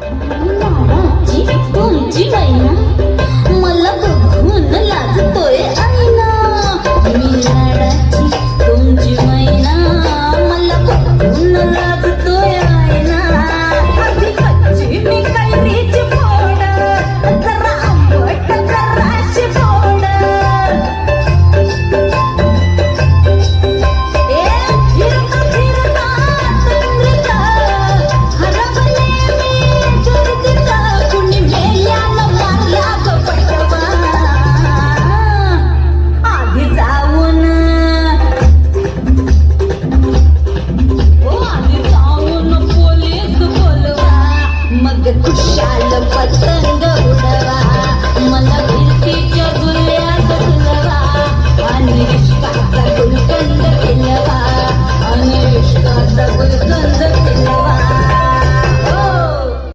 लाडाची तुमची मैना मला बघून लाजतोय आईना. मी लाडाची तुमची मैना मला बघून लाजतोय आईना. आधी कच्ची मी कैरीची फोड, जरा आंबट जराशी फोड. ए फिरता फिरता तंद्रीत हरवले मी गर्दीत. कुणी मेल्यानं मारला ग पटवा. आधी जाऊन पोलीस बोलवा, मग खुशाल